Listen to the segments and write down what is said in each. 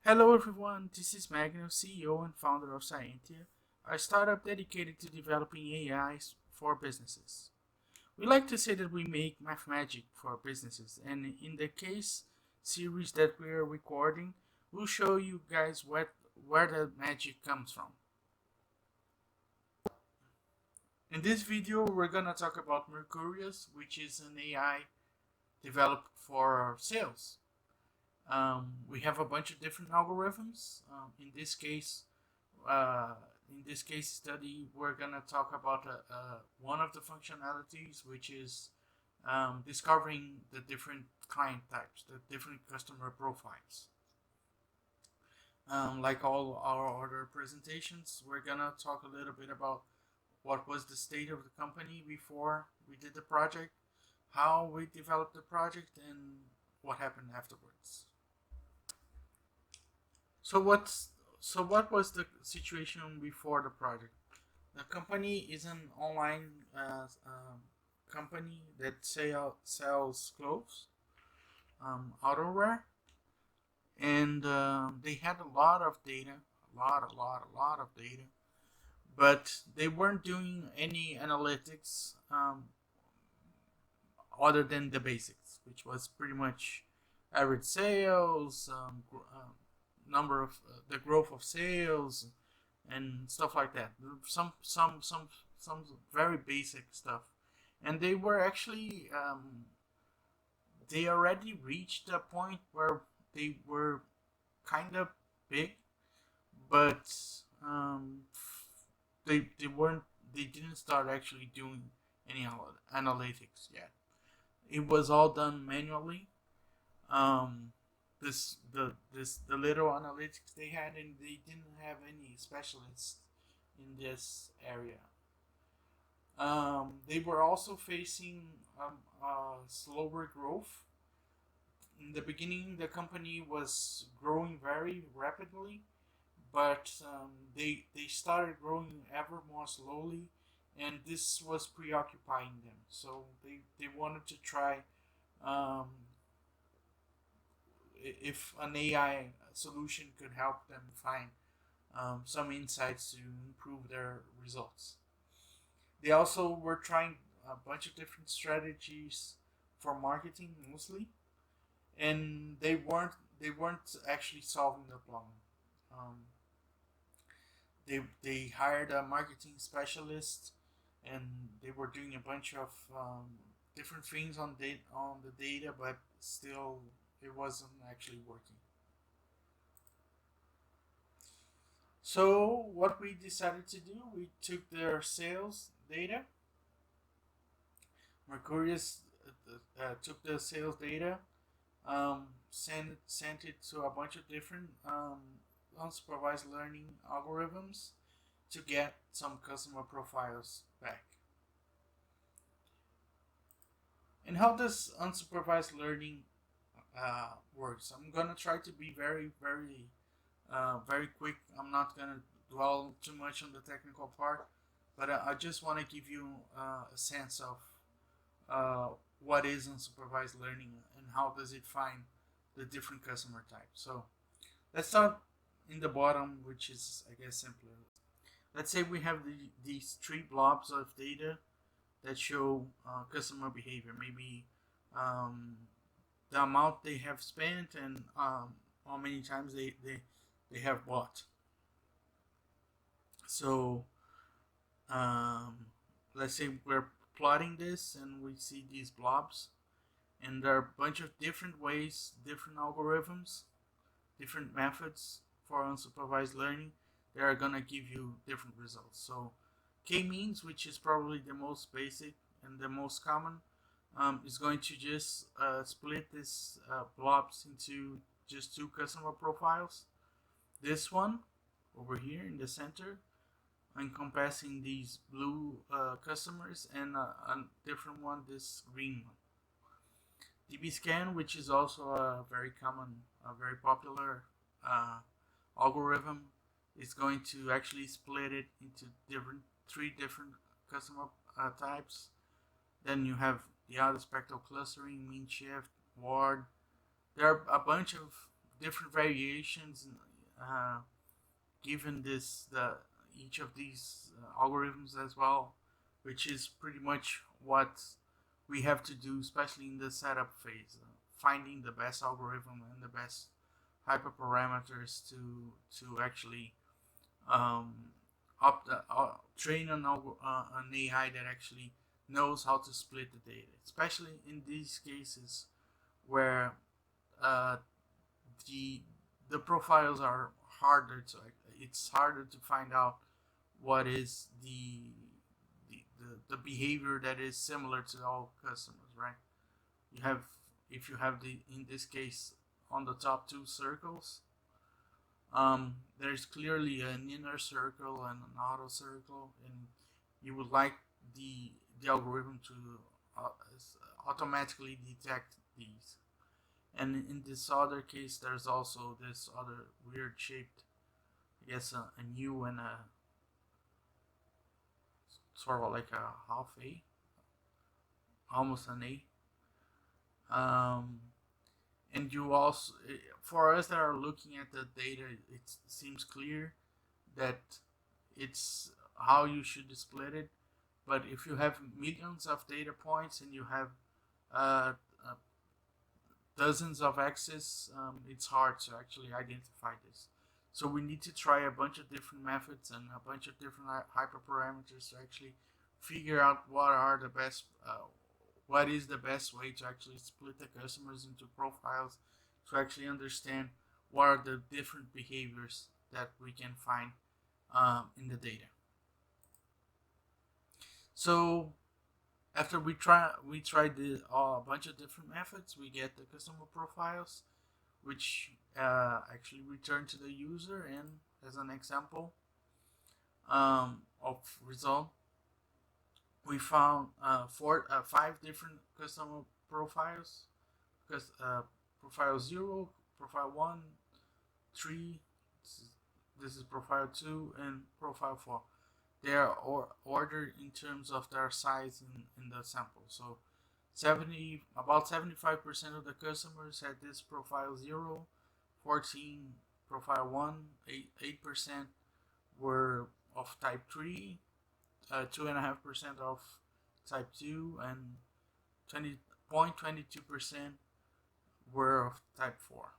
Hello everyone, this is Magnus, CEO and founder of Scientia, a startup dedicated to developing AIs for businesses. We like to say that we make math magic for businesses, and in the case series that we're recording, we'll show you guys where the magic comes from. In this video, we're gonna talk about Mercurius, which is an AI developed for sales. We have a bunch of different algorithms. Uh, in this case study, we're gonna talk about one of the functionalities, which is discovering the different client types, the different customer profiles. Like all our other presentations, we're gonna talk a little bit about what was the state of the company before we did the project, how we developed the project, and what happened afterwards. So what was the situation before the project? The company is an online company that sells clothes, outerwear, and they had a lot of data, a lot of data, but they weren't doing any analytics other than the basics, which was pretty much average sales, number of the growth of sales, and stuff like that. Some very basic stuff, and they were actually they already reached a point where they were kind of big, but um, they didn't start actually doing any analytics yet. It was all done manually. Um, the little analytics they had, and they didn't have any specialists in this area. They were also facing slower growth. In the beginning, the company was growing very rapidly, but they started growing ever more slowly, and this was preoccupying them. So they wanted to try um, if an AI solution could help them find some insights to improve their results. They also were trying a bunch of different strategies for marketing mostly, and they weren't actually solving the problem. Um, they hired a marketing specialist, and they were doing a bunch of different things on the data, but still it wasn't actually working. So what we decided to do, we took their sales data. Mercurius took the sales data, sent it to a bunch of different unsupervised learning algorithms to get some customer profiles back. And how does unsupervised learning works? I'm gonna try to be very quick. I'm not gonna dwell too much on the technical part, but I just want to give you a sense of uh, what is unsupervised learning and how does it find the different customer types. So let's start in the bottom, which is, I guess, simpler. Let's say we have these three blobs of data that show customer behavior. Maybe um, the amount they have spent and how many times they have bought. So um, let's say we're plotting this and we see these blobs, and there are a bunch of different ways, different algorithms, different methods for unsupervised learning that are gonna give you different results. So k-means, which is probably the most basic and the most common, is going to just split this blobs into just two customer profiles. This one over here in the center, encompassing these blue customers, and a different one, this green one. DBScan, which is also a very common, a very popular algorithm, is going to actually split it into three different customer types. Then you have the other spectral clustering, mean shift, ward. There are a bunch of different variations given each of these algorithms as well, which is pretty much what we have to do, especially in the setup phase, finding the best algorithm and the best hyperparameters to actually um, train an AI that actually knows how to split the data, especially in these cases where uh, the the profiles are harder to it's harder to find out what is the behavior that is similar to all customers, right? You have if you have the in this case on the top two circles, there's clearly an inner circle and an outer circle, and you would like the algorithm to uh, automatically detect these. And in this other case, there's also this other weird shaped, I guess, a U and a sort of like a half A, almost an A. And you also, for us that are looking at the data, it seems clear that it's how you should split it. But if you have millions of data points and you have uh, uh, dozens of axes, it's hard to actually identify this. So we need to try a bunch of different methods and a bunch of different hyperparameters to actually figure out what is the best way to actually split the customers into profiles, to actually understand what are the different behaviors that we can find in the data. So after we tried a bunch of different methods, we get the customer profiles, which actually return to the user. And as an example of result, we found 5 different customer profiles. Because profile 0, profile 1, 3, this is profile 2, and profile 4. They are ordered in terms of their size in the sample. So about 75% of the customers had this profile 0, 14 profile 1, 8% were of type 3, 2.5% of type 2, and 0.22% were of type 4.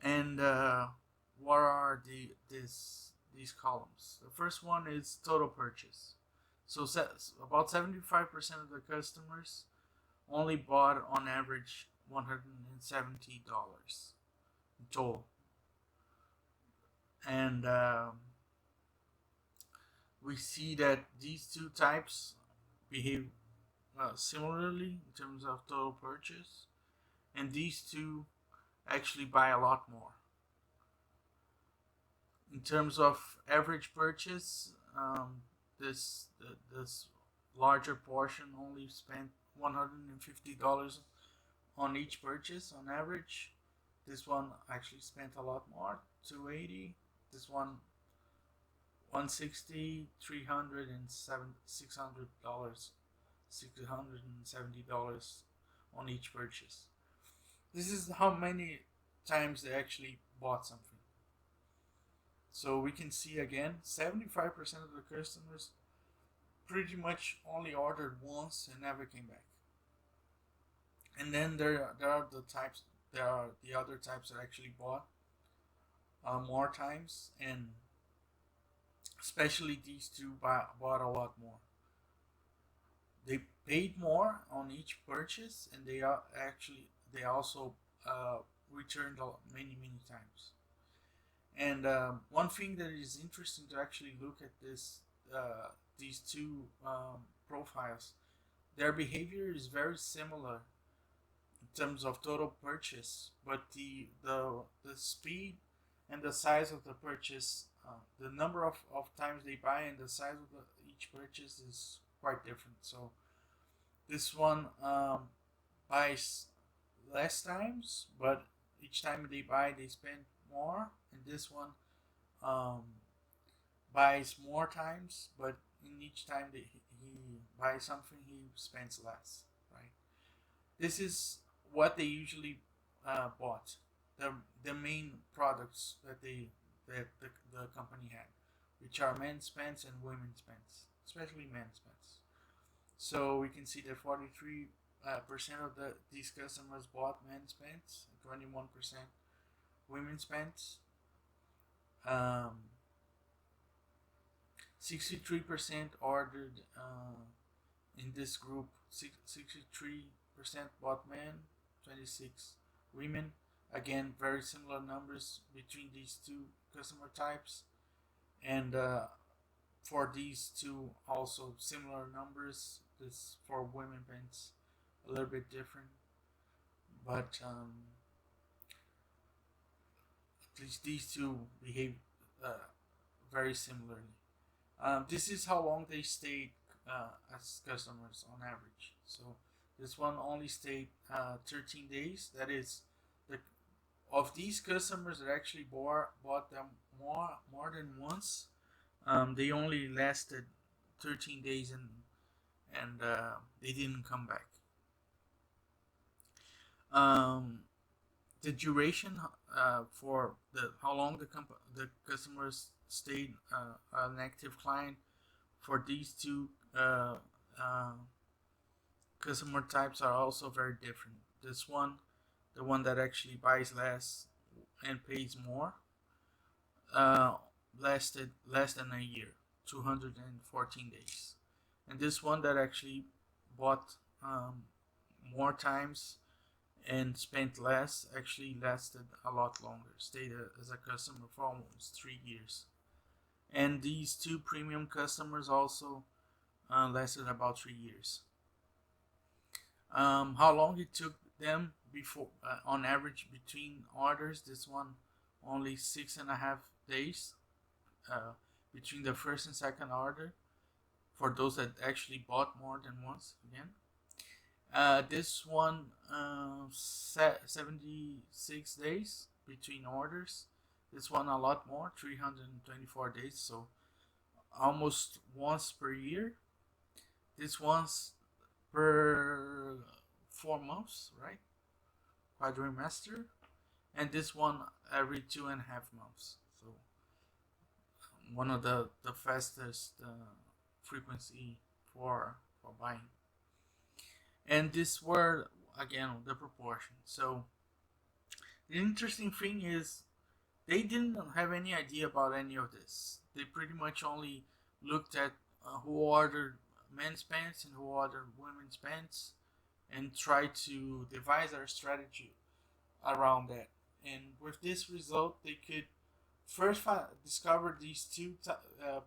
And what are these columns? The first one is total purchase. So about 75% of the customers only bought on average $170 in total. And we see that these two types behave similarly in terms of total purchase, and these two actually buy a lot more. In terms of average purchase, this larger portion only spent $150 on each purchase on average. This one actually spent a lot more, $280. This one, $160, $300, and $670 on each purchase. This is how many times they actually bought something. So we can see again, 75% of the customers pretty much only ordered once and never came back. And then there are the other types that actually bought more times, and especially these two bought a lot more. They paid more on each purchase, and they also returned many times. And one thing that is interesting to actually look at these two profiles, their behavior is very similar in terms of total purchase, but the speed and the size of the purchase, the number of times they buy and the size of each purchase is quite different. So this one buys less times, but each time they buy, they spend more. And this one buys more times, but in each time that he buys something, he spends less. Right? This is what they usually bought, the main products that the company had, which are men's pants and women's pants, especially men's pants. So we can see that 43% of these customers bought men's pants, and 21% women's pants. Um, 63% ordered in this group. 63% bought men, 26 women. Again, very similar numbers between these two customer types, and for these two also similar numbers. This for women pants a little bit different, but at least these two behave very similarly. This is how long they stayed as customers on average. So this one only stayed 13 days. That is, the of these customers that actually bought them more than once. They only lasted 13 days, and they didn't come back. The duration for how long the customers stayed an active client for these two customer types are also very different. This one, the one that actually buys less and pays more, uh, lasted less than a year, 214 days. And this one that actually bought more times and spent less actually lasted a lot longer, stayed as a customer for almost 3 years. And these two premium customers also lasted about 3 years. How long it took them before, on average, between orders? This one only 6.5 days between the first and second order for those that actually bought more than once. Again, this one 76 days between orders. This one a lot more, 324 days, so almost once per year. This once per 4 months, right? Quadrimester, and this one every 2.5 months. So one of the fastest frequency for buying. And this were again the proportion. So the interesting thing is they didn't have any idea about any of this. They pretty much only looked at who ordered men's pants and who ordered women's pants, and tried to devise their strategy around that. And with this result, they could first discover these two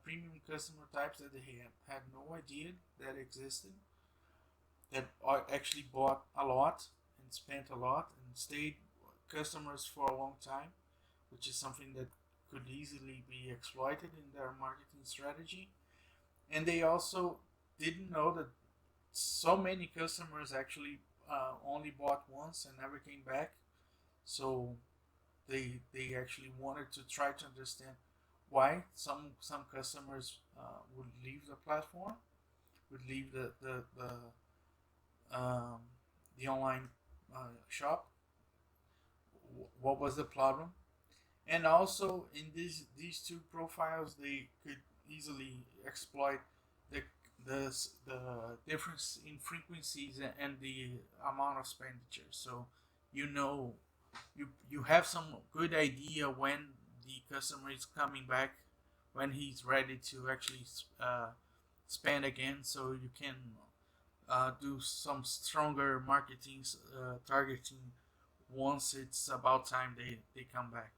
premium customer types that they had no idea that existed, that actually bought a lot and spent a lot and stayed customers for a long time, which is something that could easily be exploited in their marketing strategy. And they also didn't know that so many customers actually only bought once and never came back. So they actually wanted to try to understand why some customers would leave the platform, would leave the online shop. What was the problem? And also in these two profiles, they could easily exploit the the difference in frequencies and the amount of expenditure. So you know, you have some good idea when the customer is coming back, when he's ready to actually spend again. So you can do some stronger marketing targeting once it's about time they come back.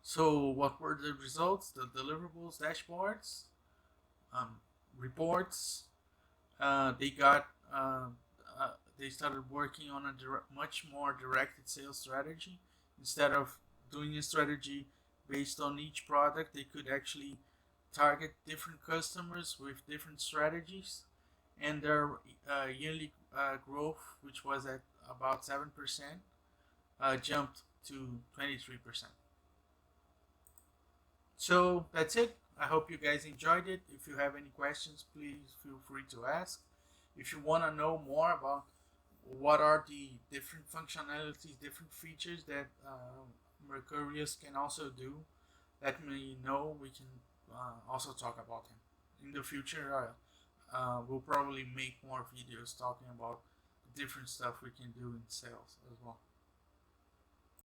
So what were the results? The deliverables, dashboards, um, reports. They got they started working on a much more directed sales strategy. Instead of doing a strategy based on each product, they could actually target different customers with different strategies, and their yearly growth, which was at about 7%, jumped to 23%. So that's it. I hope you guys enjoyed it. If you have any questions, please feel free to ask. If you want to know more about what are the different functionalities, different features that Mercurius can also do. Let me know. We can also talk about him in the future. We'll probably make more videos talking about different stuff we can do in sales as well.